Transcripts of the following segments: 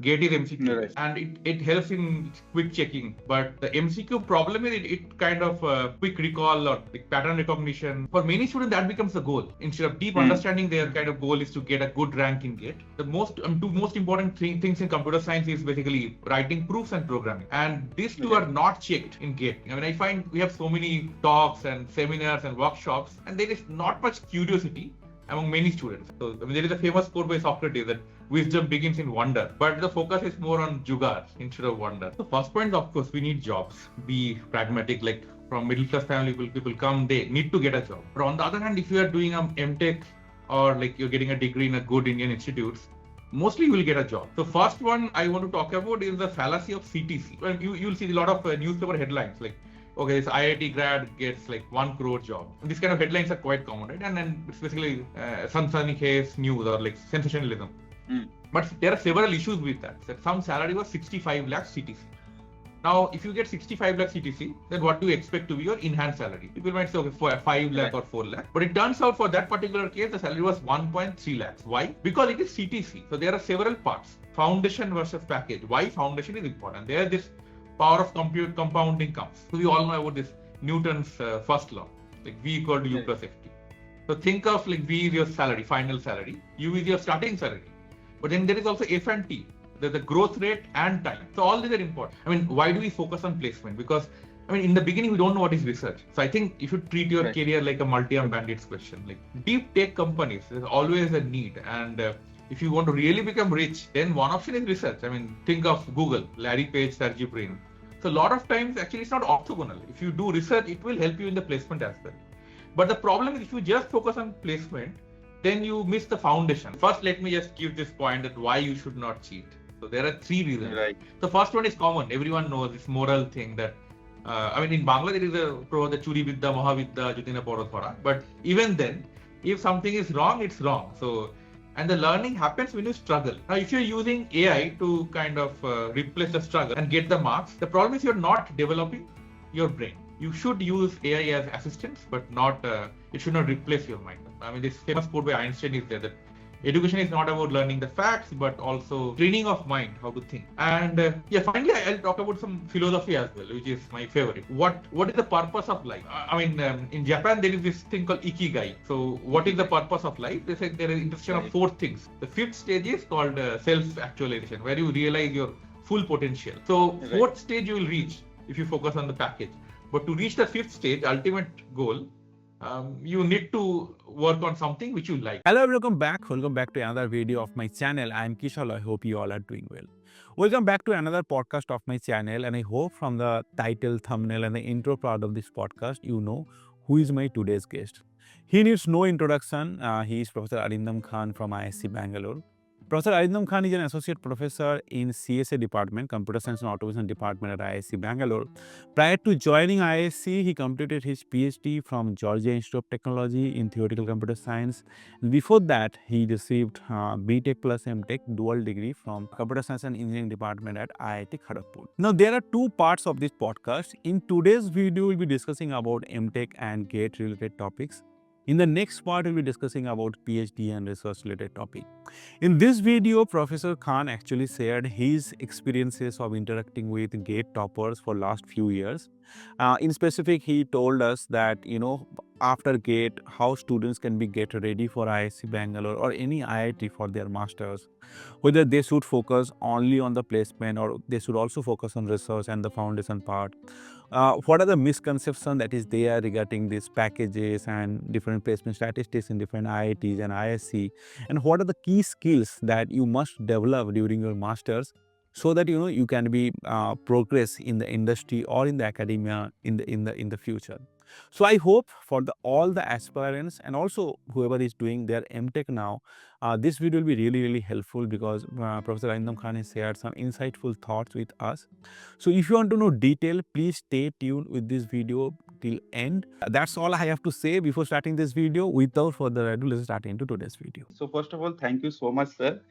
GATE is MCQ Right. and it helps in quick checking. But the MCQ problem is it kind of quick recall or like pattern recognition. For many students, that becomes the goal. Instead of deep understanding, their kind of goal is to get a good rank in GATE. The two most important things in computer science is basically writing proofs and programming. And these two are not checked in GATE. I mean, I find we have so many talks and seminars and workshops, and there is not much curiosity among many students. So I mean, there is a famous quote by Socrates that wisdom begins in wonder, but the focus is more on jugaad instead of wonder. The first point, of course, we need jobs. Be pragmatic, like from middle class family people come, they need to get a job. But on the other hand, if you are doing a MTech or like you're getting a degree in a good Indian institutes, mostly you will get a job. So first one I want to talk about is the fallacy of CTC. Well, you'll see a lot of newspaper headlines like, okay, this IIT grad gets like 1 crore job. These kind of headlines are quite common, right? And then it's basically sunny case news or like sensationalism. But there are several issues with that. Some salary was 65 lakhs CTC. Now, if you get 65 lakh CTC, then what do you expect to be your enhanced salary? People might say, okay, for 5 lakh or 4 lakh. But it turns out for that particular case, the salary was 1.3 lakhs. Why? Because it is CTC. So there are several parts. Foundation versus package. Why foundation is important? There this power of compounding comes. So we all know about this Newton's first law, like V equal to U plus FT. So think of like V is your salary, final salary. U is your starting salary. But then there is also F and T, the growth rate and time. So all these are important. I mean, why do we focus on placement? Because I mean, in the beginning, we don't know what is research. So I think you should treat your career like a multi-arm bandits question. Like deep tech companies, there's always a need. And if you want to really become rich, then one option is research. I mean, think of Google, Larry Page, Sergey Brin. So a lot of times, actually, it's not orthogonal. If you do research, it will help you in the placement as well. But the problem is if you just focus on placement, then you miss the foundation. First, let me just give this point that why you should not cheat. So there are 3 reasons. Right. The first one is common. Everyone knows this moral thing that, I mean, in Bangla, there is a proverb that Churi Vidya, Mahavidya, Jutina Porothora. But even then, if something is wrong, it's wrong. So, and the learning happens when you struggle. Now, if you're using AI to kind of replace the struggle and get the marks, the problem is you're not developing your brain. You should use AI as assistants, but not, it should not replace your mind. I mean, this famous quote by Einstein is there that education is not about learning the facts, but also training of mind, how to think. And finally, I'll talk about some philosophy as well, which is my favorite. What is the purpose of life? I mean, in Japan, there is this thing called ikigai. So what is the purpose of life? They say there is intersection of 4 things. The 5th stage is called self-actualization, where you realize your full potential. So 4th stage you will reach if you focus on the package. But to reach the 5th stage, ultimate goal, you need to work on something which you like. Hello, welcome back. Welcome back to another video of my channel. I am Kishal. I hope you all are doing well. Welcome back to another podcast of my channel. And I hope from the title, thumbnail, and the intro part of this podcast, you know who is my today's guest. He needs no introduction. He is Professor Arindam Khan from IISc Bangalore. Professor Arindam Khan is an associate professor in CSA department, Computer Science and Automation department at IISc Bangalore. Prior to joining IISc, he completed his PhD from Georgia Institute of Technology in theoretical computer science. Before that, he received BTech plus MTech dual degree from Computer Science and Engineering department at IIT Kharagpur. Now, there are 2 parts of this podcast. In today's video, we'll be discussing about MTech and GATE related topics. In the next part, we'll be discussing about PhD and research related topic. In this video, Professor Khan actually shared his experiences of interacting with GATE toppers for last few years. In specific, he told us that, after GATE, how students can be get ready for IISc Bangalore or any IIT for their masters, whether they should focus only on the placement or they should also focus on research and the foundation part. What are the misconceptions that is there regarding these packages and different placement statistics in different IITs and IISc, and what are the key skills that you must develop during your masters so that you can be progress in the industry or in the academia in the future. So I hope for all the aspirants and also whoever is doing their MTech now, this video will be really helpful because Professor Arindam Khan has shared some insightful thoughts with us. So if you want to know detail, please stay tuned with this video till end. That's all I have to say before starting this video. Without further ado, let's start into today's video. So first of all, thank you so much, sir,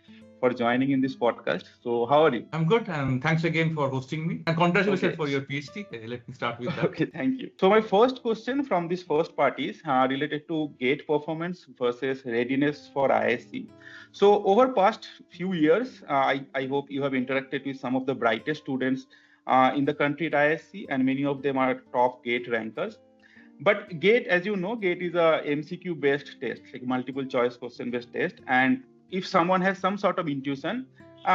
for joining in this podcast. So how are you? I'm good, and thanks again for hosting me. And congratulations Okay. for your PhD. Let me start with that. Okay, thank you. So my first question from this first part is related to gate performance versus readiness for IISc. So over past few years, I hope you have interacted with some of the brightest students in the country at IISc, and many of them are top gate rankers. But GATE, as you know, GATE is a MCQ based test, like multiple choice question based test. And if someone has some sort of intuition,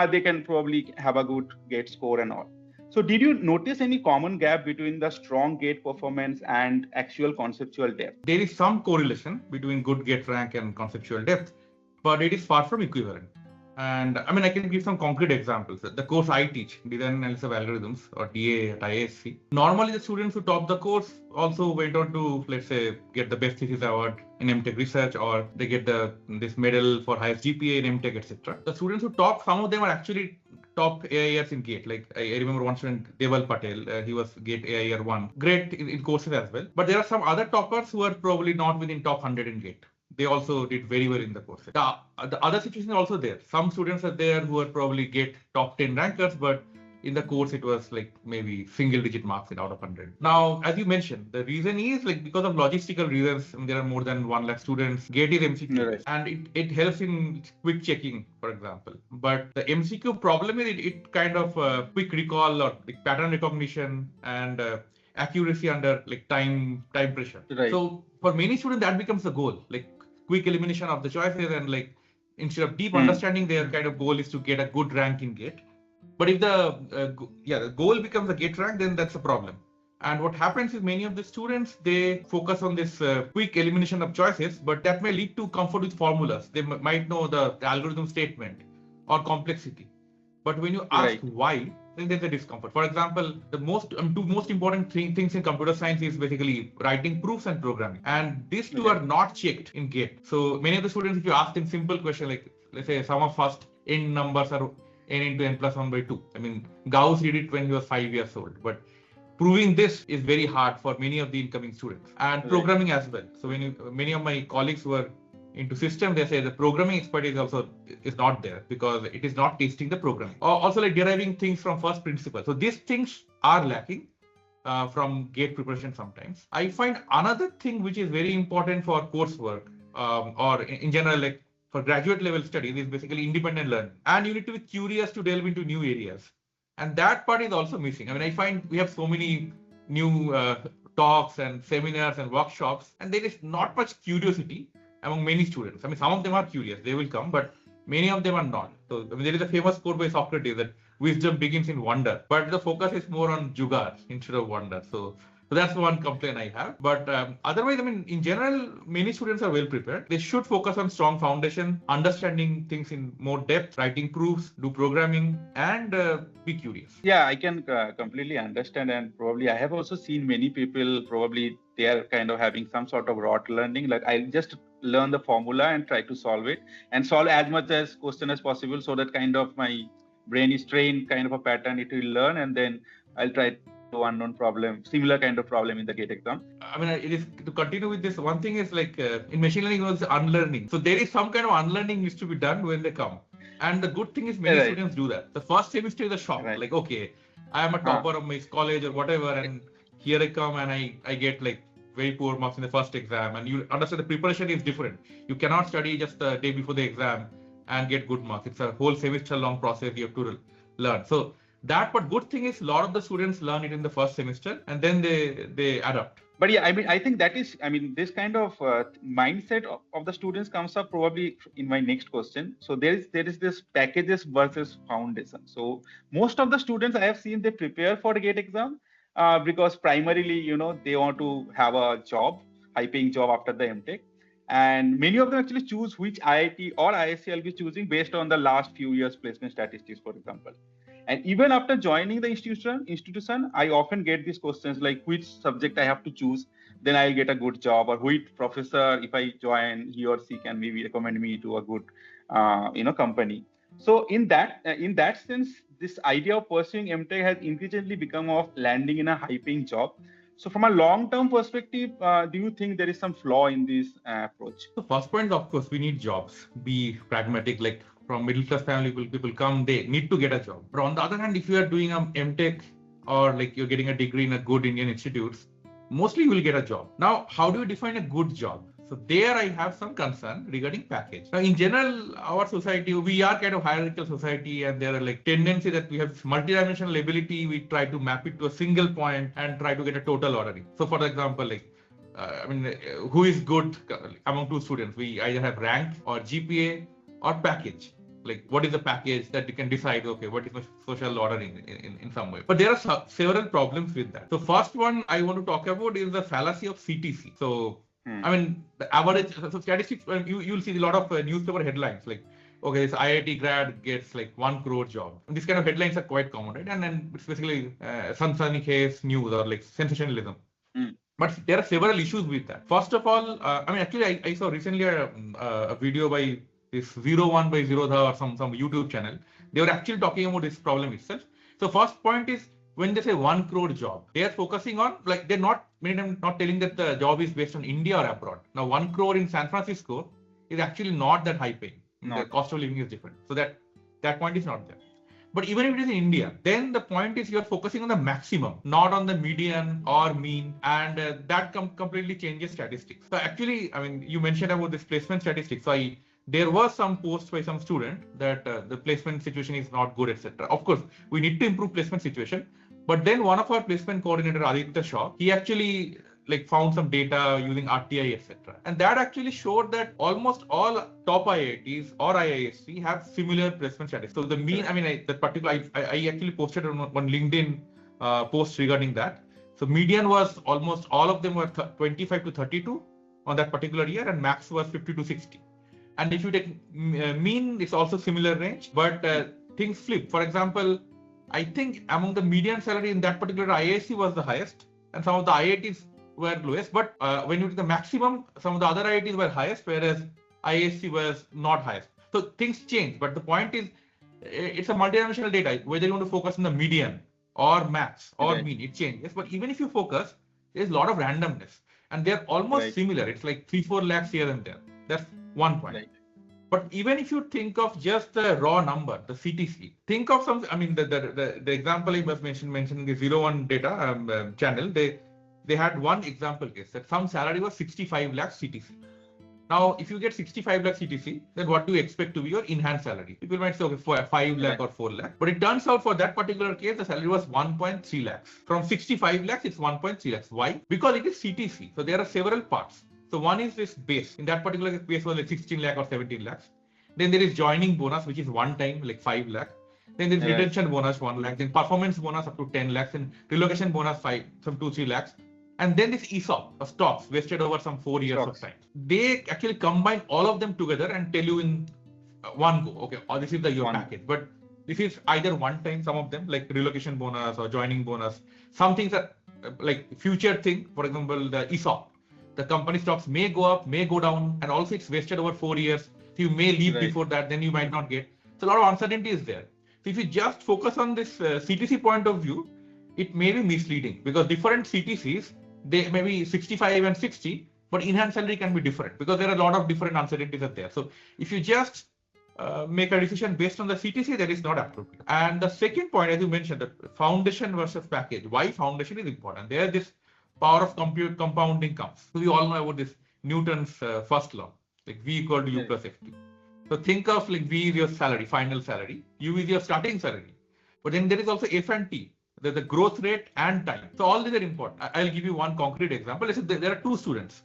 they can probably have a good GATE score and all. So did you notice any common gap between the strong GATE performance and actual conceptual depth? There is some correlation between good gate rank and conceptual depth, but it is far from equivalent. And I mean, I can give some concrete examples. The course I teach, Design Analysis of Algorithms, or DA at IISc, normally the students who top the course also went on to, let's say, get the best thesis award in MTech research, or they get this medal for highest GPA in MTech, etc. The students who top, some of them are actually top AIRs in GATE. Like I remember one student, Deval Patel, he was GATE AIR 1. Great in courses as well. But there are some other toppers who are probably not within top 100 in GATE. They also did very well in the course. The other situation is also there. Some students are there who are probably get top 10 rankers, but in the course it was like maybe single digit marks in out of 100. Now, as you mentioned, the reason is like because of logistical reasons, there are more than 1 lakh students. GATE is MCQ, Right. and it helps in quick checking, for example. But the MCQ problem is it kind of quick recall or like pattern recognition and accuracy under like time pressure. Right. So for many students, that becomes the goal, like quick elimination of the choices, and like instead of deep understanding, their kind of goal is to get a good rank in GATE. But if the goal becomes a GATE rank, then that's a problem. And what happens is many of the students, they focus on this quick elimination of choices, but that may lead to comfort with formulas. They might know the algorithm statement or complexity. But when you ask why, then there's a discomfort. For example, the two most important things in computer science is basically writing proofs and programming. And these two are not checked in GATE. So many of the students, if you ask them simple question like, let's say sum of first n numbers are n into n plus 1 by 2. I mean, Gauss did it when he was 5 years old. But proving this is very hard for many of the incoming students, and programming as well. So many of my colleagues who are into system, they say the programming expertise also is not there because it is not testing the programming. Also like deriving things from first principle. So these things are lacking from GATE preparation sometimes. I find another thing which is very important for coursework or in general, like for graduate level studies, is basically independent learning. And you need to be curious to delve into new areas. And that part is also missing. I mean, I find we have so many new talks and seminars and workshops, and there is not much curiosity among many students. I mean, some of them are curious, they will come, but many of them are not. So I mean, there is a famous quote by Socrates that wisdom begins in wonder, but the focus is more on jugaad instead of wonder. So that's one complaint I have. But otherwise, I mean, in general, many students are well prepared. They should focus on strong foundation, understanding things in more depth, writing proofs, do programming, and be curious. Yeah, I can completely understand. And probably I have also seen many people, probably they are kind of having some sort of rote learning. Like I'll just learn the formula and try to solve it and solve as much as question as possible, so that kind of my brain is trained kind of a pattern it will learn, and then I'll try to unknown problem, similar kind of problem in the GATE exam. I mean, it is to continue with this. One thing is like in machine learning, was unlearning. So there is some kind of unlearning needs to be done when they come. And the good thing is many students do that. The first semester is a shock. Like, okay, I am a topper of my college or whatever, and here I come and I get like very poor marks in the first exam. And you understand the preparation is different. You cannot study just the day before the exam and get good marks. It's a whole semester long process you have to learn. So but good thing is a lot of the students learn it in the first semester and then they adapt. But yeah, I mean, I think that is, I mean, this kind of mindset of the students comes up probably in my next question. So there is this packages versus foundation. So most of the students I have seen, they prepare for the GATE exam because primarily, you know, they want to have a job, high-paying job after the MTech. And many of them actually choose which IIT or IISc I'll be choosing based on the last few years placement statistics, for example. And even after joining the institution, I often get these questions like which subject I have to choose, then I'll get a good job, or which professor, if I join, he or she can maybe recommend me to a good, company. So in that sense, this idea of pursuing MTech has increasingly become of landing in a high-paying job. So from a long-term perspective, do you think there is some flaw in this approach? The first point is, of course, we need jobs. Be pragmatic. Like from middle class family people come, they need to get a job. But on the other hand, if you are doing a MTech or like you're getting a degree in a good Indian institutes, mostly you will get a job. Now, how do you define a good job? So there I have some concern regarding package. Now, in general, our society, we are kind of hierarchical society, and there are like tendency that we have multidimensional ability. We try to map it to a single point and try to get a total ordering. So for example, like, who is good among two students? We either have rank or GPA or package. Like, what is the package that you can decide, okay, what is my social ordering in some way? But there are several problems with that. So first one I want to talk about is the fallacy of CTC. So, I mean, the average, so statistics, you'll see a lot of newspaper headlines like, okay, this IIT grad gets like 1 crore job. And these kind of headlines are quite common, right? And then it's basically sunny case news or like sensationalism. But there are several issues with that. First of all, I saw recently a video by this 01 by Zerodha or some YouTube channel. They were actually talking about this problem itself. So first point is, when they say 1 crore job, they are focusing on, like, they're not telling that the job is based on India or abroad. Now 1 crore in San Francisco is actually not that high paying. No. The cost of living is different. So that point is not there. But even if it is in India, then the point is you're focusing on the maximum, not on the median or mean, and that completely changes statistics. So actually, I mean, you mentioned about this placement statistics. So there was some post by some student that the placement situation is not good, etc. Of course, we need to improve placement situation. But then one of our placement coordinator, Aditya Shaw, he actually like found some data using RTI, etc. And that actually showed that almost all top IITs or IISc have similar placement statistics. So the mean, I actually posted on one LinkedIn post regarding that. So median was almost all of them were 25 to 32 on that particular year, and max was 50 to 60. And if you take mean, it's also similar range, but things flip. For example, I think among the median salary in that particular IISc was the highest, and some of the IITs were lowest. But when you take the maximum, some of the other IITs were highest, whereas IISc was not highest. So things change. But the point is, it's a multidimensional data. Whether you want to focus on the median or max or mean, it changes. But even if you focus, there's a lot of randomness, and they're almost similar. It's like 3-4 lakhs here and there. That's one point. But even if you think of just the raw number, the CTC, think of some, I mean, the example I was mentioning the 01 data channel, they had one example case that some salary was 65 lakhs CTC. Now, if you get 65 lakhs CTC, then what do you expect to be your enhanced salary? People might say, okay, for 5 lakh or 4 lakh. But it turns out for that particular case, the salary was 1.3 lakhs. From 65 lakhs, it's 1.3 lakhs. Why? Because it is CTC. So there are several parts. So one is this base. In that particular case was like 16 lakh or 17 lakhs. Then there is joining bonus, which is one time, like 5 lakh. Then there is retention bonus, 1 lakh. Then performance bonus up to 10 lakhs. And relocation bonus, 2-3 lakhs. And then this ESOP, or stocks, vested over some 4 years of time. They actually combine all of them together and tell you in one go, okay, or this is your package. But this is either one time, some of them, like relocation bonus or joining bonus. Some things are like future thing, for example, the ESOP. The company stocks may go up, may go down, and also it's vested over 4 years. So you may leave before that, then you might not get. So a lot of uncertainty is there. So if you just focus on this CTC point of view, it may be misleading, because different CTCs, they may be 65 and 60, but enhanced salary can be different because there are a lot of different uncertainties are there. So if you just make a decision based on the CTC, that is not appropriate. And the second point, as you mentioned, the foundation versus package. Why foundation is important? There, this power of compounding comes. So we all know about this Newton's first law, like V equal to U plus FT. So think of like V is your salary, final salary. U is your starting salary. But then there is also F and T. The growth rate and time. So all these are important. I'll give you one concrete example. Let's say there are 2 students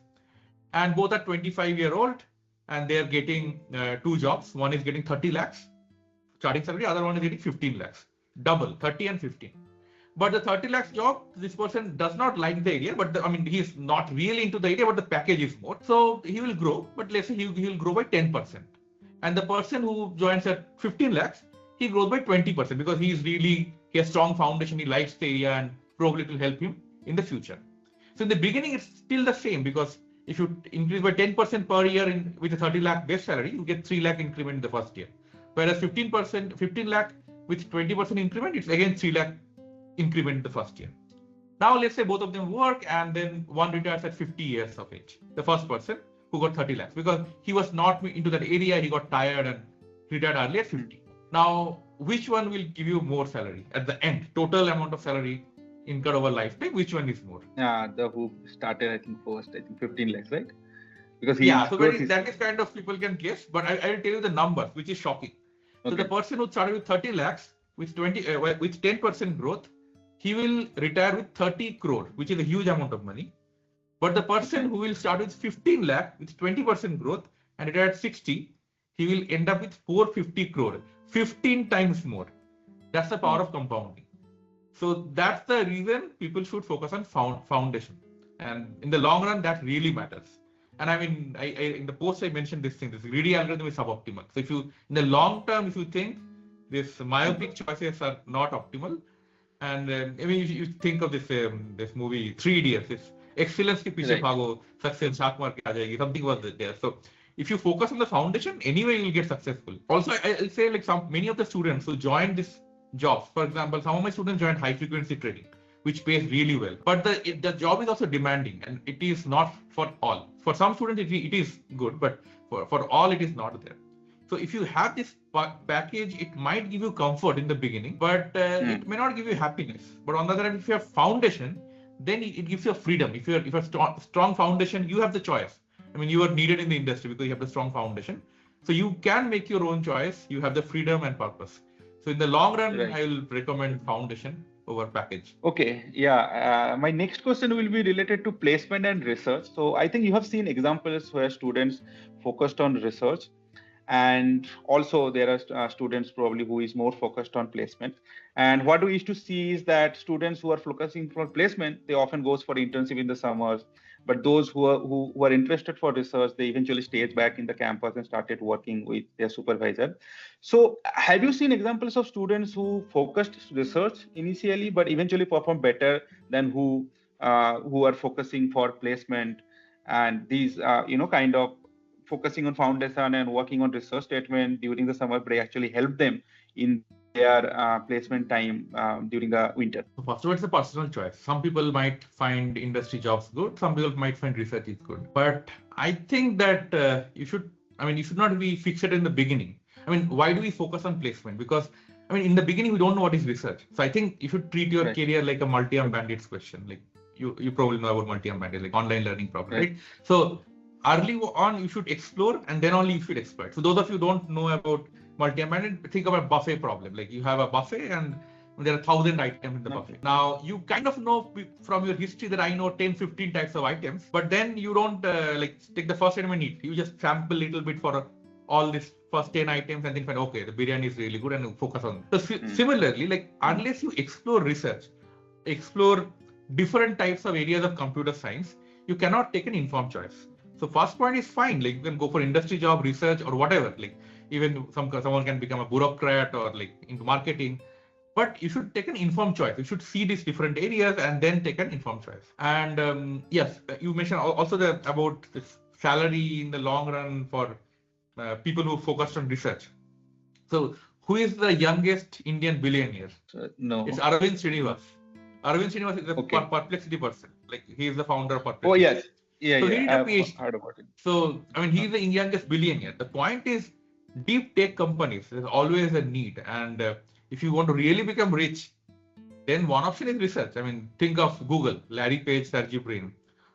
and both are 25-year-old and they are getting 2 jobs. One is getting 30 lakhs starting salary, other one is getting 15 lakhs, double 30 and 15. But the 30 lakhs job, this person does not like the idea, but he's not really into the idea, but the package is more. So he will grow, but let's say he will grow by 10%. And the person who joins at 15 lakhs, he grows by 20% because he has strong foundation, he likes the area, and probably it will help him in the future. So in the beginning, it's still the same, because if you increase by 10% per year with a 30 lakh base salary, you get 3 lakh increment in the first year. Whereas 15 lakh with 20% increment, it's again 3 lakh increment in the first year. Now let's say both of them work and then one retires at 50 years of age. The first person who got 30 lakhs because he was not into that area, he got tired and retired early at 50. Now, which one will give you more salary at the end? Total amount of salary incurred over lifetime, which one is more? The who started, I think, first, I think 15 lakhs, right? Because yeah, so that is kind of people can guess, but I will tell you the numbers, which is shocking. So Okay. the person who started with 30 lakhs with 10% growth, he will retire with 30 crore, which is a huge amount of money. But the person Okay. who will start with 15 lakh with 20% growth and retire at 60, he will end up with 450 crore, 15 times more. That's the power of compounding. So that's the reason people should focus on foundation. And in the long run, that really matters. And I mean, I in the post I mentioned this thing, this greedy algorithm is suboptimal. So if you, in the long term, if you think this myopic choices are not optimal, and I mean, you think of this movie, Three Idiots, this excellence ke piche bhago, success shark mark ke aa jayegi, something was there. So if you focus on the foundation, anyway, you'll get successful. Also, I'll say like many of the students who join this jobs, for example, some of my students joined high frequency trading, which pays really well. But the job is also demanding, and it is not for all. For some students, it is good, but for all, it is not there. So if you have this package, it might give you comfort in the beginning, but it may not give you happiness. But on the other hand, if you have foundation, then it gives you a freedom. If you have a strong foundation, you have the choice. I mean, you are needed in the industry because you have the strong foundation. So you can make your own choice. You have the freedom and purpose. So in the long run, I will recommend foundation over package. Okay, yeah. My next question will be related to placement and research. So I think you have seen examples where students focused on research, and also there are students probably who is more focused on placement. And what we used to see is that students who are focusing for placement, they often goes for internship in the summers. But those who are interested for research, they eventually stayed back in the campus and started working with their supervisor. So have you seen examples of students who focused research initially, but eventually performed better than who are focusing for placement? And these, kind of focusing on foundation and working on research statement during the summer break actually help them in their placement time during the winter? So first of all, it's a personal choice. Some people might find industry jobs good. Some people might find research is good. But I think that you should not be fixed in the beginning. I mean, why do we focus on placement? Because I mean, in the beginning, we don't know what is research. So I think you should treat your career like a multi-arm bandits question. Like you probably know about multi-arm bandits, like online learning problem, right? So early on, you should explore, and then only you should exploit. So those of you who don't know about multi-arm bandit, think about buffet problem. Like you have a buffet and there are 1,000 items in the buffet. Now, you kind of know from your history that I know 10, 15 types of items, but then you don't take the first item and eat. You just sample a little bit for all these first 10 items and then find, okay, the biryani is really good, and focus on it. So similarly, like unless you explore research, explore different types of areas of computer science, you cannot take an informed choice. So first point is fine. Like you can go for industry job, research, or whatever. Like even someone can become a bureaucrat or like into marketing. But you should take an informed choice. You should see these different areas and then take an informed choice. And yes, you mentioned also about this salary in the long run for people who focused on research. So who is the youngest Indian billionaire? No. It's Arvind Srinivas. Arvind Srinivas is a perplexity person. Like he is the founder of Perplexity. Oh yes. Yeah, so he did a PhD. Heard about it. So I mean, he's the youngest billionaire. The point is, deep tech companies, there's always a need. And if you want to really become rich, then one option is research. I mean, think of Google, Larry Page, Sergey Brin.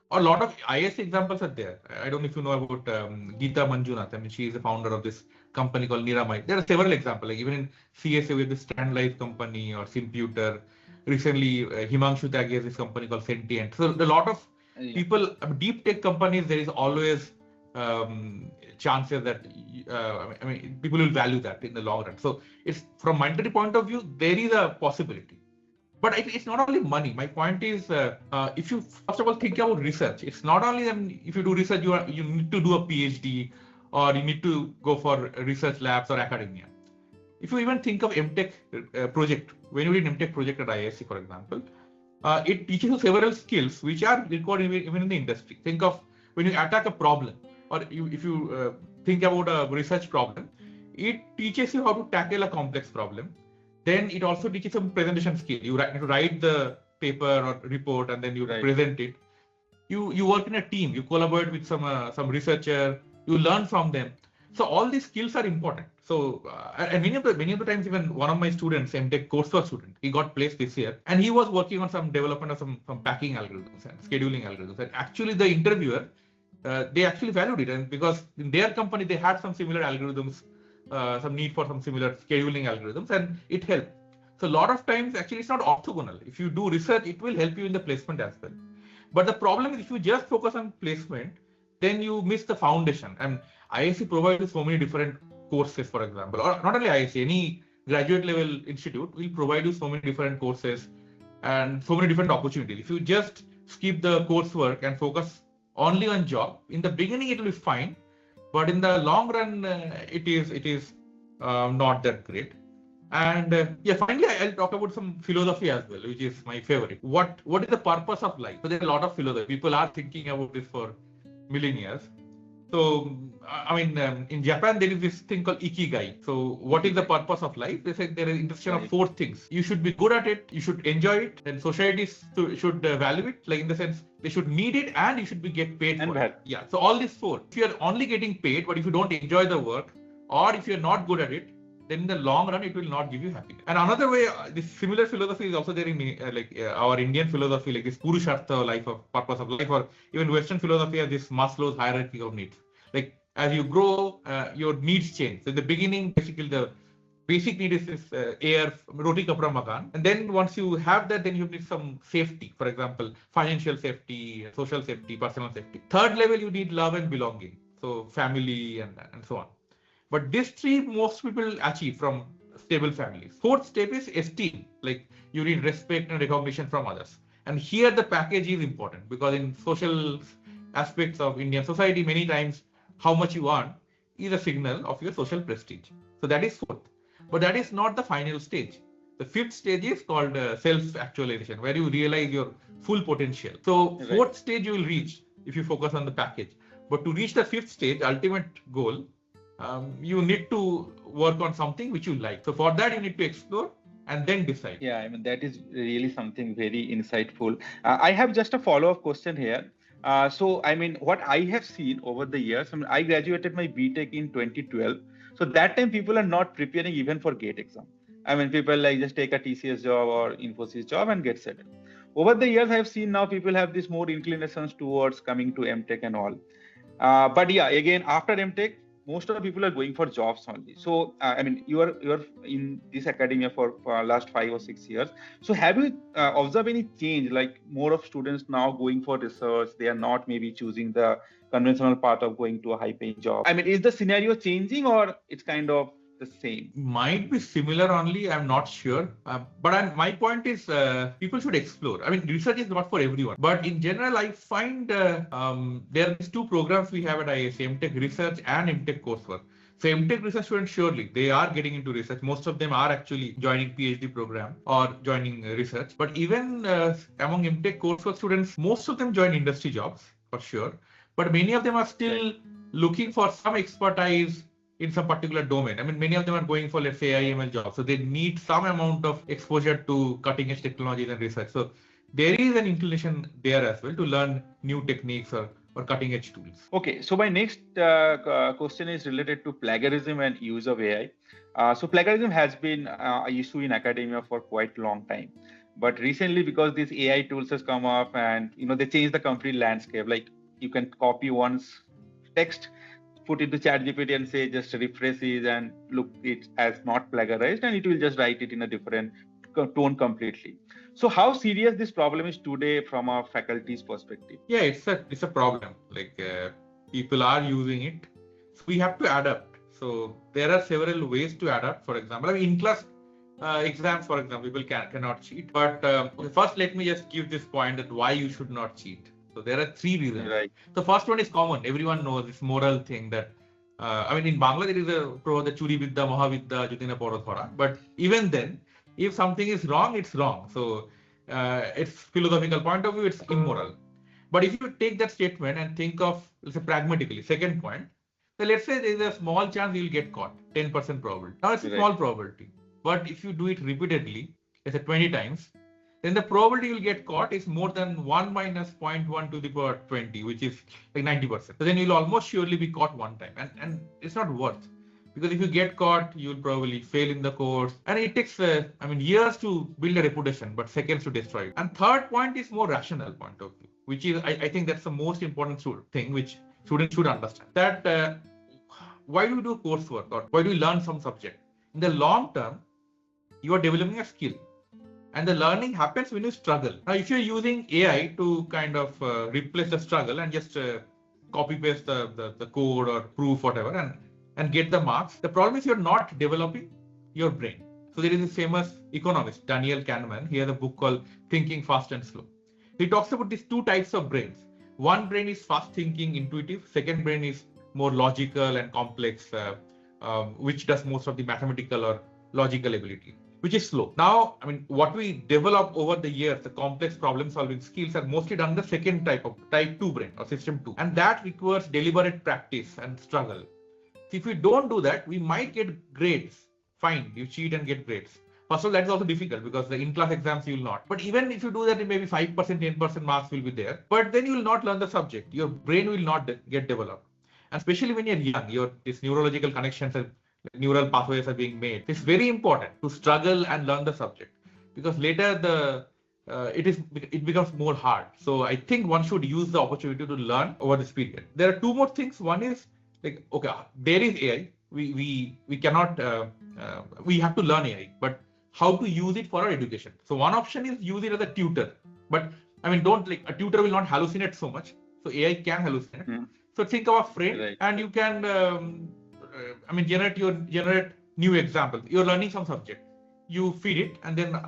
Or a lot of IISc examples are there. I don't know if you know about Geeta Manjunath. I mean, she is the founder of this company called Niramai. There are several examples. Like even in CSA with the Strand Life company or Simputer. Recently, Himanshu Tyagi has this company called Sentient. So a lot of people, deep tech companies, there is always chances that people will value that in the long run. So it's from monetary point of view, there is a possibility. But it's not only money. My point is, if you first of all think about research, it's not only that if you do research, you need to do a PhD or you need to go for research labs or academia. If you even think of MTech project, when you did MTech project at IISc, for example, it teaches you several skills which are required even in the industry. Think of when you attack a problem, or if you think about a research problem, it teaches you how to tackle a complex problem. Then it also teaches some presentation skill. You write the paper or report and then you present it. You work in a team. You collaborate with some researcher. You learn from them. So all these skills are important. So and many of the times, even one of my students, MTech coursework student, he got placed this year, and he was working on some development of some packing algorithms and scheduling algorithms. And actually, the interviewer, they actually valued it, and because in their company they had some similar algorithms, some need for some similar scheduling algorithms, and it helped. So a lot of times, actually, it's not orthogonal. If you do research, it will help you in the placement as well. But the problem is, if you just focus on placement, then you miss the foundation. And IISc provides so many different courses, for example, or not only IISc, any graduate level institute will provide you so many different courses and so many different opportunities. If you just skip the coursework and focus only on job, in the beginning it will be fine, but in the long run, it is not that great. And yeah, finally, I'll talk about some philosophy as well, which is my favorite. What is the purpose of life? So there's a lot of philosophy. People are thinking about this for millennia. So, I mean, in Japan, there is this thing called ikigai. So, what is the purpose of life? They say there is intersection of 4 things. You should be good at it, you should enjoy it, and society should value it, like in the sense they should need it, and you should be get paid for it. Yeah. So, all these 4. If you are only getting paid, but if you don't enjoy the work, or if you are not good at it, then in the long run, it will not give you happiness. And another way, this similar philosophy is also there in our Indian philosophy, like this Purushartha, life of purpose of life, or even Western philosophy has this Maslow's hierarchy of needs. Like as you grow, your needs change. So in the beginning, basically the basic need is this air, roti kapra makan. And then once you have that, then you need some safety. For example, financial safety, social safety, personal safety. Third level, you need love and belonging. So family and so on. But these 3 most people achieve from stable families. 4th step is esteem, like you need respect and recognition from others. And here the package is important because in social aspects of Indian society, many times how much you earn is a signal of your social prestige. So that is 4th. But that is not the final stage. The 5th stage is called self-actualization, where you realize your full potential. So 4th stage you will reach if you focus on the package. But to reach the 5th stage, ultimate goal, you need to work on something which you like. So for that, you need to explore and then decide. Yeah, I mean, that is really something very insightful. I have just a follow-up question here. So, I mean, what I have seen over the years, I mean, I graduated my BTech in 2012. So that time people are not preparing even for GATE exam. I mean, people like just take a TCS job or Infosys job and get settled. Over the years, I have seen now people have this more inclinations towards coming to MTech and all. But yeah, again, after MTech, most of the people are going for jobs only. So, I mean, you are in this academia for last 5 or 6 years. So, have you observed any change, like more of students now going for research? They are not maybe choosing the conventional path of going to a high-paying job. I mean, is the scenario changing or it's kind of the same? Might be similar only, I'm not sure. But my point is people should explore. I mean, research is not for everyone. But in general, I find there are 2 programs we have at IISc, MTech Research and MTech Coursework. So MTech Research students, surely, they are getting into research. Most of them are actually joining PhD program or joining research. But even among MTech Coursework students, most of them join industry jobs, for sure. But many of them are still looking for some expertise in some particular domain. I mean, many of them are going for, let's say, IML jobs. So they need some amount of exposure to cutting edge technologies and research. So there is an inclination there as well to learn new techniques or cutting edge tools. Okay, so my next question is related to plagiarism and use of AI. So plagiarism has been an issue in academia for quite a long time. But recently, because these AI tools has come up and, you know, they changed the complete landscape. Like you can copy one's text, put it to ChatGPT and say just refresh it and look it as not plagiarized, and it will just write it in a different tone completely. So how serious this problem is today from a faculty's perspective? Yeah, it's a problem. Like people are using it, so we have to adapt. So there are several ways to adapt. For example, I mean, in class exams, for example, people cannot cheat. But first, let me just give this point that why you should not cheat. So there are 3 reasons. Right. The first one is common. Everyone knows this moral thing that, I mean, in Bangla, there is a proverb, the Churi Vidya, Mahavidya, Jutina Porothora. But even then, if something is wrong, it's wrong. So it's philosophical point of view, it's immoral. But if you take that statement and think of, let's say, pragmatically, second point, so let's say there is a small chance you'll get caught, 10% probability. Now it's a small probability. But if you do it repeatedly, let's say 20 times, then the probability you'll get caught is more than 1 minus 0.1 to the power 20, which is like 90%. So then you'll almost surely be caught one time. And it's not worth. Because if you get caught, you'll probably fail in the course. And it takes, years to build a reputation, but seconds to destroy it. And third point is more rational point of view, which is, I think that's the most important thing which students should understand. That why do you do coursework or why do you learn some subject? In the long term, you are developing a skill. And the learning happens when you struggle. Now, if you're using AI to kind of replace the struggle and just copy paste the code or proof, whatever, and get the marks, the problem is you're not developing your brain. So there is a famous economist, Daniel Kahneman. He has a book called Thinking Fast and Slow. He talks about these two types of brains. One brain is fast thinking, intuitive. Second brain is more logical and complex, which does most of the mathematical or logical ability, which is slow. Now, what we develop over the years, the complex problem solving skills are mostly done the second type 2 brain or system 2. And that requires deliberate practice and struggle. If we don't do that, we might get grades. Fine, you cheat and get grades. First of all, that is also difficult because the in-class exams you will not. But even if you do that, maybe 5%, 10% marks will be there. But then you will not learn the subject. Your brain will not get developed. And especially when you're young, these neurological connections and neural pathways are being made. It's very important to struggle and learn the subject because later it becomes more hard. So I think one should use the opportunity to learn over this period. There are two more things. One is there is AI. We cannot. We have to learn AI, but how to use it for our education. So one option is use it as a tutor. But a tutor will not hallucinate so much. So AI can hallucinate. Mm. So think of a friend, right, and you can. Generate new examples. You're learning some subject. You feed it and then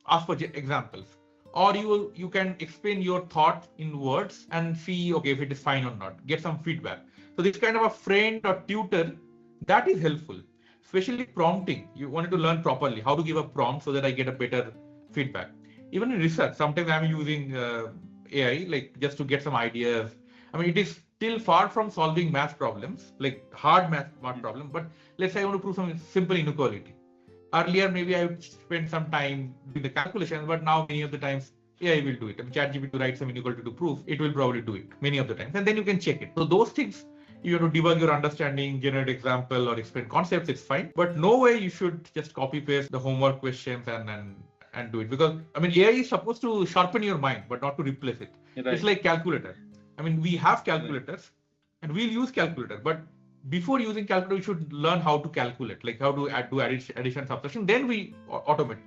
ask for examples. Or you can explain your thought in words and see, if it is fine or not. Get some feedback. So this kind of a friend or tutor, that is helpful. Especially prompting. You wanted to learn properly how to give a prompt so that I get a better feedback. Even in research, sometimes I'm using AI just to get some ideas. It is still far from solving math problems, like hard math problem. But let's say I want to prove some simple inequality. Earlier, maybe I would spend some time doing the calculations, but now many of the times AI will do it. ChatGPT writes some inequality to proof, it will probably do it many of the times, and then you can check it. So those things, you have to debug your understanding, generate example or explain concepts, it's fine. But no way you should just copy paste the homework questions and do it, because AI is supposed to sharpen your mind, but not to replace it. Right. It's like calculator. We have calculators and we'll use calculator, but before using calculator, we should learn how to calculate, like how to do addition, subtraction, then we automate.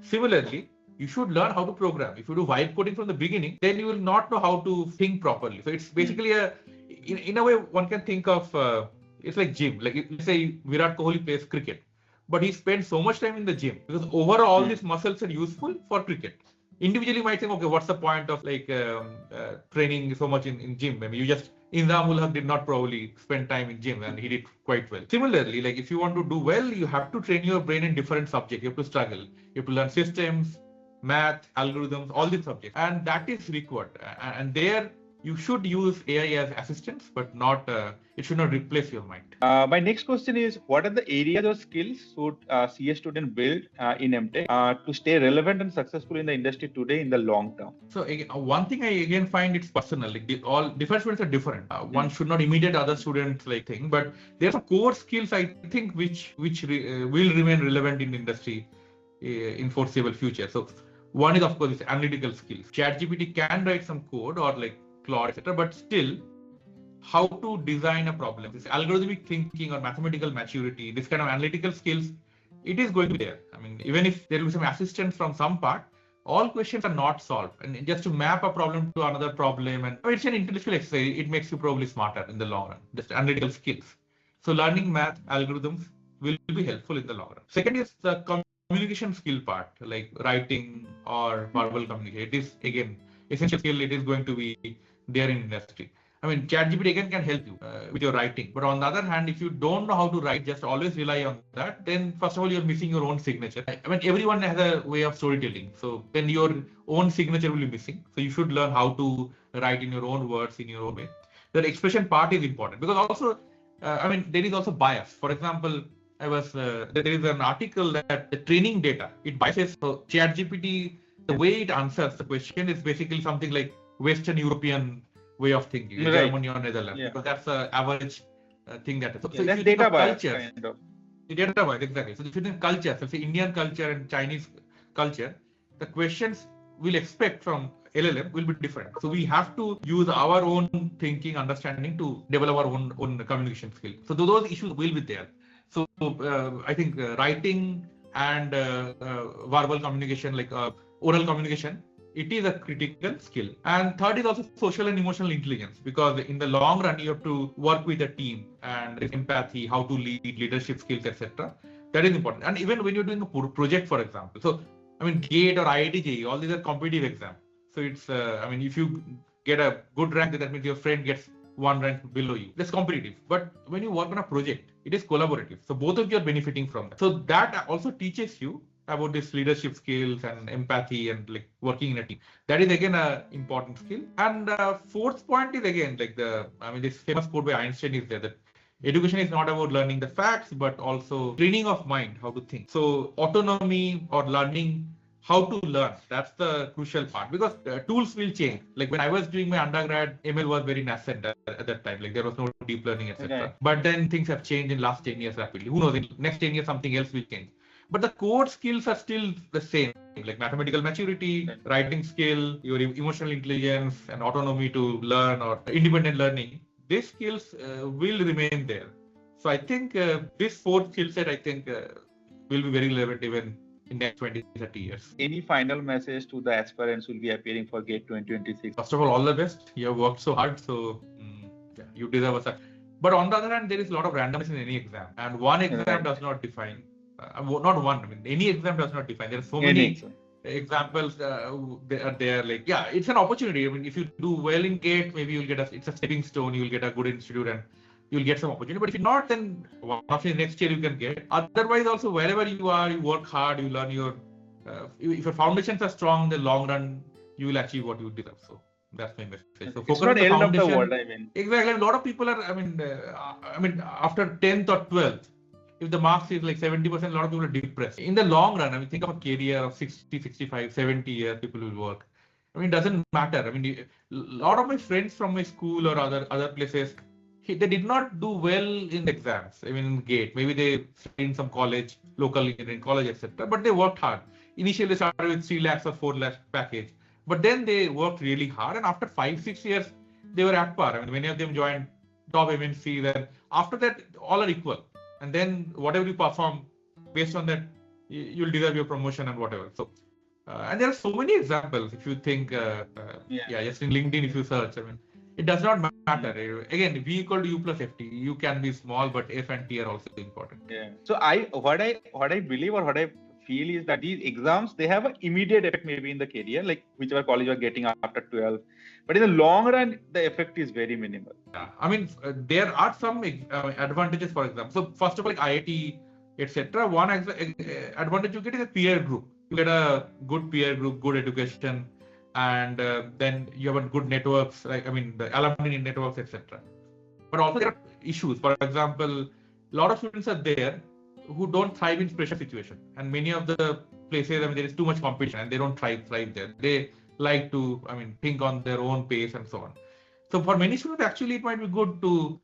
Similarly, you should learn how to program. If you do vibe coding from the beginning, then you will not know how to think properly. So it's basically in a way, one can think of, it's like gym. Like let's say Virat Kohli plays cricket, but he spends so much time in the gym because overall these muscles are useful for cricket. Individually, you might think, what's the point of training so much in gym? Inzamul Haq did not probably spend time in gym and he did quite well. Similarly, if you want to do well, you have to train your brain in different subjects. You have to struggle. You have to learn systems, math, algorithms, all these subjects. And that is required. And there, you should use AI as assistance, but not it should not replace your mind. My next question is, what are the areas or skills should see a student build in MTech to stay relevant and successful in the industry today in the long term? So again, one thing I again find it's personal. All different students are different. One should not imitate other students thing, but there are some core skills I think which will remain relevant in the industry in foreseeable future. So one is of course analytical skills. ChatGPT can write some code or Claude, etc. But still, how to design a problem, this algorithmic thinking or mathematical maturity, this kind of analytical skills, it is going to be there. Even if there will be some assistance from some part, all questions are not solved. And just to map a problem to another problem, and it's an intellectual exercise, it makes you probably smarter in the long run, just analytical skills. So learning math, algorithms will be helpful in the long run. Second is the communication skill part, like writing or verbal communication. It is, again, essential skill. It is going to be there in industry. ChatGPT again can help you with your writing. But on the other hand, if you don't know how to write, just always rely on that, then first of all, you're missing your own signature. Everyone has a way of storytelling. So then your own signature will be missing. So you should learn how to write in your own words, in your own way. The expression part is important because also, there is also bias. For example, there is an article that the training data, it biases. So ChatGPT the way it answers the question is basically something like Western European way of thinking, Right. Germany or Netherlands, because that's the average thing that is. So if that's you think data of bias, cultures, kind of. the data bias, exactly. So if you think culture, so say Indian culture and Chinese culture, the questions we'll expect from LLM will be different. So we have to use our own thinking, understanding to develop our own communication skill. So those issues will be there. So I think writing and verbal communication, like oral communication, it is a critical skill. And third is also social and emotional intelligence, because in the long run you have to work with a team and empathy, how to lead, leadership skills, etc. That is important. And even when you're doing a project, for example, so I mean GATE or IIT, all these are competitive exams. So it's I mean, if you get a good rank, that means your friend gets one rank below you. That's competitive. But when you work on a project, it is collaborative. So both of you are benefiting from that. So that also teaches you about this leadership skills and empathy and like working in a team. That is again a important skill. And fourth point is again like this famous quote by Einstein is there, that education is not about learning the facts, but also training of mind, how to think. So autonomy or learning how to learn, that's the crucial part, because tools will change. Like when I was doing my undergrad, ML was very nascent at that time. Like there was no deep learning, etc. Okay. But then things have changed in last 10 years rapidly. Who knows, in next 10 years something else will change. But the core skills are still the same, like mathematical maturity, writing skill, your emotional intelligence, and autonomy to learn or independent learning. These skills will remain there. So I think this fourth skill set, I think, will be very relevant even in next 20-30 years. Any final message to the aspirants who will be appearing for GATE 2026? First of all the best. You have worked so hard, so you deserve a success. But on the other hand, there is a lot of randomness in any exam, and one exam does not define. Not one. I mean, any exam does not define. There are so many examples they are there. Like, yeah, it's an opportunity. I mean, if you do well in GATE, maybe you'll get it's a stepping stone. You'll get a good institute and you'll get some opportunity. But if you're not, then one of the next year you can get. Otherwise, also wherever you are, you work hard. You learn your. If your foundations are strong, in the long run, you will achieve what you deserve. So that's my message. So it's not the end of the world. I mean, exactly. A lot of people are. I mean, after 10th or 12th. If the marks is like 70%, a lot of people are depressed. In the long run, I mean, think of a career of 60, 65, 70 years, people will work. I mean, it doesn't matter. I mean, a lot of my friends from my school or other places, they did not do well in the exams. I mean, in GATE, maybe they studied in some college, local engineering college, etc. But they worked hard. Initially, they started with 3 lakhs or 4 lakhs package. But then they worked really hard. And after 5-6 years, they were at par. I mean, many of them joined top MNCs. And after that, all are equal. And then whatever you perform, based on that, you'll deserve your promotion and whatever. So, and there are so many examples. If you think, just in LinkedIn, if you search, I mean, it does not matter. Again, V equal to U plus FT. You can be small, but F and T are also important. Yeah. So what I believe or what I feel is that these exams, they have an immediate effect maybe in the career, like whichever college you're getting after 12. But in the long run, the effect is very minimal. Yeah. I mean, there are some advantages, for example. So first of all, like IIT, etc. One advantage you get is a peer group. You get a good peer group, good education, and then you have a good networks, like, I mean, the alumni networks, etc. But also there are issues. For example, a lot of students are there who don't thrive in pressure situation, and many of the places, I mean, there is too much competition and they don't thrive there. They like to, I mean, think on their own pace and so on. So for many students, actually, it might be good to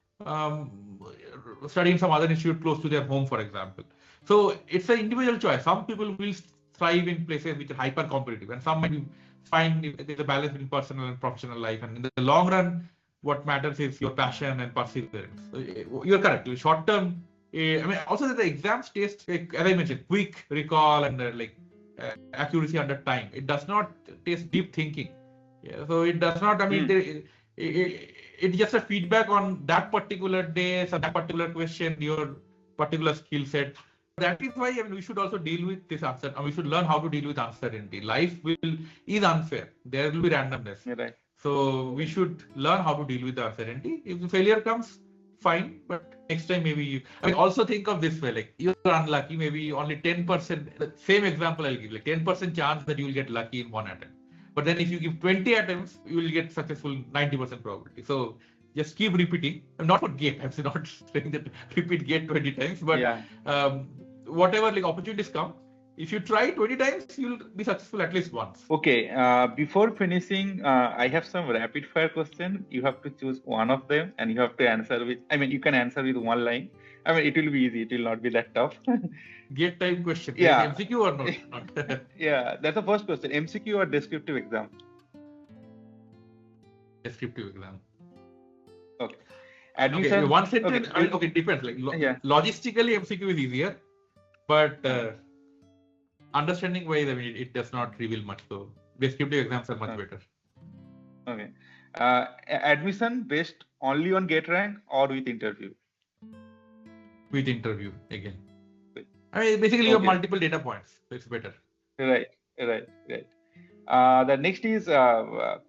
study in some other institute close to their home, for example. So it's an individual choice. Some people will thrive in places which are hyper competitive, and some might be fine if there's a balance between personal and professional life. And in the long run, what matters is your passion and perseverance. So you're correct. Short term, I mean, also the exams test, like, as I mentioned, quick recall and accuracy under time. It does not test deep thinking. Yeah, so it does not. I mean, it's just a feedback on that particular day, so that particular question, your particular skill set. That is why, I mean, we should also deal with this uncertainty. And we should learn how to deal with uncertainty. Life is unfair. There will be randomness. Right. So we should learn how to deal with the uncertainty. If the failure comes, fine. But next time, maybe I mean, also think of this way: like, you're unlucky, maybe only 10%. The same example I'll give, like 10% chance that you will get lucky in one attempt. But then if you give 20 attempts, you will get successful 90% probability. So just keep repeating. I'm not for GATE. I'm not saying that repeat GATE 20 times, but whatever like opportunities come, If you try 20 times, you'll be successful at least once. Okay, before finishing, I have some rapid fire question. You have to choose one of them and you have to answer with, you can answer with one line. It will be easy. It will not be that tough. Get time question. Yeah. Is it MCQ or not? Yeah, that's the first question. MCQ or descriptive exam? Descriptive exam. Okay. Okay, Admission. one sentence. Okay. It depends. Like Yeah. logistically, MCQ is easier, but understanding wise, it does not reveal much. So descriptive exams are much better. Okay. Admission based only on get rank or with interview? With interview again. Basically, you have multiple data points, so it's better. Right. The next is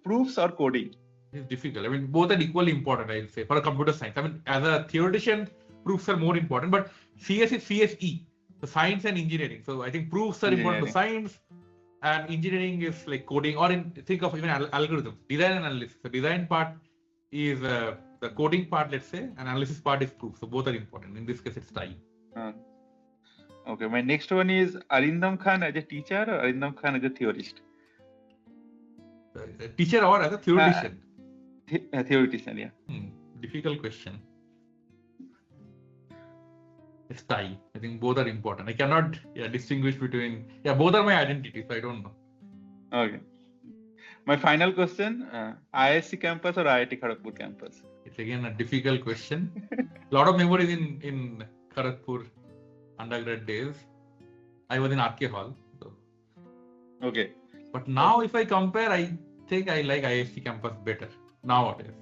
proofs or coding. It's difficult. Both are equally important, I'll say, for a computer science. As a theoretician, proofs are more important, but CS is CSE, the science and engineering. So I think proofs are important to science, and engineering is like coding, or think of even algorithms, design and analysis. The design part is the coding part, let's say, and analysis part is proof. So both are important. In this case, it's time. Okay, my next one is Arindam Khan as a teacher or Arindam Khan as a theorist? Teacher or as a theoretician? Theoretician, yeah. Difficult question. It's tie. I think both are important. I cannot distinguish between. Both are my identity, so I don't know. Okay. My final question: IISc campus or IIT Kharagpur campus? It's again a difficult question. A lot of memories in Kharagpur undergrad days. I was in RK Hall. So. Okay. But now, if I compare, I think I like IISc campus better nowadays.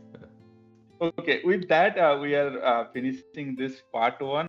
Okay. With that, we are finishing this part 1.